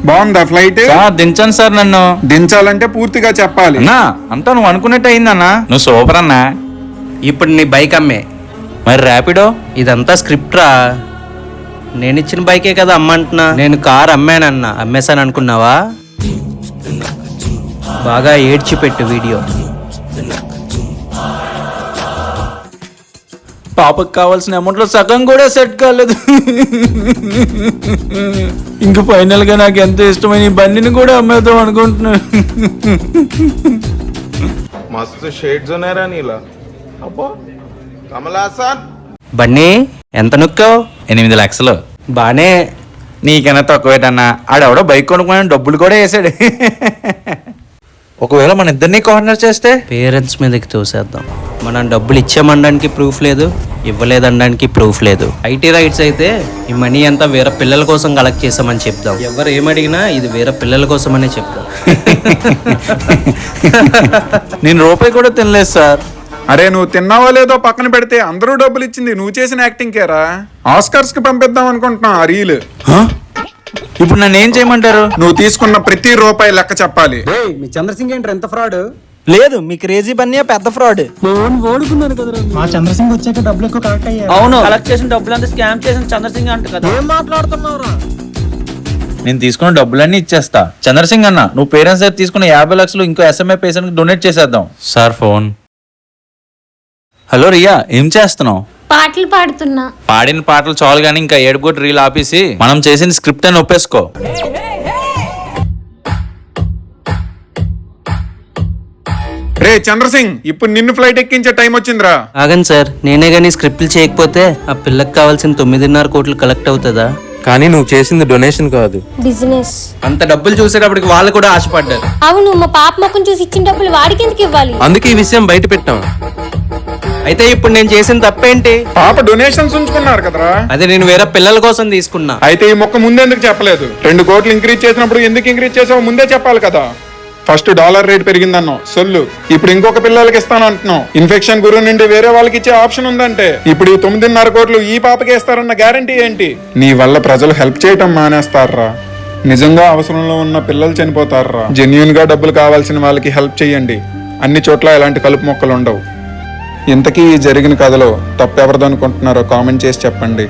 బాగుందా flight? దించండి sir. నన్ను దించాలంటే పూర్తిగా చెప్పాలి అన్నా. అంతా నువ్వు అనుకున్నట్టు అయిందన్నా. నువ్వు సూపర్ అన్నా. ఇప్పుడు నీ బైక్ అమ్మే. మరి ర్యాపిడో? ఇదంతా స్క్రిప్ట్ రా. నేను ఇచ్చిన బైకే కదా అమ్మంటున్నా. నేను కార్ అమ్మానన్నా. అమ్మేశాను అనుకున్నావా? బాగా ఏడ్చి పెట్టు వీడియో. పాపకు కావాల్సిన అమౌంట్ లో సగం కూడా సెట్ కాలేదు. ఇంక ఫైనల్ గా నాకు ఎంతో ఇష్టమైన ఈ బండిని కూడా అమ్మేద్దాం అనుకుంటున్నా. मस्त शेड्स ఉన్నాయరా నీలా. అబ్బో కమలాసన్. బన్నీ ఎంత నొక్కావు? 8 లక్షలు. బానే. నీకన్నా తక్కువేటన్నా. ఆడెవడో బైక్ కొనుక్కొని డబ్బులు కూడా వేసాడు. ఒకవేళ మన ఇద్దరిని కార్నర్ చేస్తే పేరెంట్స్ మీదకి తోసేద్దాం. మనం డబ్బులు ఇచ్చామనడానికి ప్రూఫ్ లేదు, ఇవ్వలేదనడానికి ప్రూఫ్ లేదు. ఐటీ రైట్స్ అయితే ఈ మనీ అంతా వేరే పిల్లల కోసం కలెక్ట్ చేసామని చెప్దాం. ఎవరు ఏమడిగినా ఇది వేరే పిల్లల కోసం అనే చెప్తాం. నేను రూపాయి కూడా తినలేదు సార్. అరే నువ్వు తిన్నావో లేదో పక్కన పెడితే అందరూ డబ్బులు ఇచ్చింది నువ్వు చేసిన యాక్టింగ్ కేరా. ఆస్కర్స్ కి పంపిద్దాం అనుకుంటున్నా ఆ రీల్. ఇప్పుడు నన్ను ఏం చేయమంటారు? నువ్వు తీసుకున్న ప్రతి రూపాయి లెక్క చెప్పాలి. మీ చంద్రసింగ్ ఏంటి ఎంత ఫ్రాడ్? లేదు, మీ క్రేజీ బన్నీ పెద్ద ఫ్రాడ్. ఓడుకున్నాను కదా. మా చంద్రసింగ్ వచ్చాక డబ్బులు ఎక్కువ కలెక్ట్ అయ్యాయి. అవును, కలెక్ట్ చేసిన డబ్బులు అంతా స్కామ్ చేసిన చంద్రసింగ్ అంట కదా. ఏం మాట్లాడుతున్నావురా? నేను తీసుకున్న డబ్బులన్నీ ఇచ్చేస్తా. చంద్రసింగ్ అన్న, నువ్వు పేరెంట్స్ దగ్గర తీసుకున్న 50 లక్షలు ఇంకో SMA పేషెంట్ డొనేట్ చేసేద్దాం. Sir phone. హలో రియా, ఏం చేస్తున్నావు? పాటలు పాడుతున్నా. పాడిన పాటలు చాలు గానీ ఇంకా ఏడుకోటి రీల్ ఆపేసి మనం చేసిన స్క్రిప్ట్ అని ఒప్పేసుకో. రే చంద్రసింగ్, ఇప్పుడు నిన్ను ఫ్లైట్ ఎక్కించే టైం వచ్చిందిరా. ఆగండి సార్, నేనే గానీ స్క్రిప్ట్లు చేయకపోతే ఆ పిల్లకి కావాల్సిన 9.5 కోట్లు కలెక్ట్ అవుతుందా? కానీ నువ్వు చేసింది డొనేషన్ కాదు, బిజినెస్. అంత డబ్బులు చూసేటప్పటికి వాళ్ళు కూడా ఆశపడ్డారు. అవును, మా పాప ముఖం చూసి ఇచ్చిన డబ్బులు వాడికి ఎందుకు ఇవ్వాలి? అందుకే ఈ విషయం బయట పెట్టాం. అయితే ఇప్పుడు నేను చేసిన తప్పేంటి? పాప డొనేషన్స్ ఉంచుకున్నారు కదరా. అదే నేను వేరే పిల్లల కోసం తీసుకున్నా. అయితే ఈ మొక్క ముందెందుకు చెప్పలేదు? 2 కోట్లు ఇంక్రీజ్ చేసినప్పుడు ఎందుకు ఇంక్రీజ్ చేసావు ముందే చెప్పాలి కదా. ఫస్ట్ డాలర్ రేట్ పెరిగిందన్నావు సొల్లు, ఇప్పుడు ఇంకొక పిల్లలకి ఇస్తాను అంటున్నావు. ఇన్ఫెక్షన్ గురి నుండి వేరే వాళ్ళకి ఇచ్చే ఆప్షన్ ఉందంటే ఇప్పుడు ఈ 9.5 కోట్లు ఈ పాపకి ఇస్తారన్న గ్యారంటీ ఏంటి? నీ వల్ల ప్రజలు హెల్ప్ చేయటం మానేస్తారా? నిజంగా అవసరంలో ఉన్న పిల్లలు చనిపోతారా? జెన్యూన్ గా డబ్బులు కావాల్సిన వాళ్ళకి హెల్ప్ చేయండి. అన్ని చోట్ల ఇలాంటి కలుపు మొక్కలు ఉండవు. ఇంతకీ ఈ జరిగిన కథలో తప్పెవరిదనుకుంటున్నారో కామెంట్ చేసి చెప్పండి.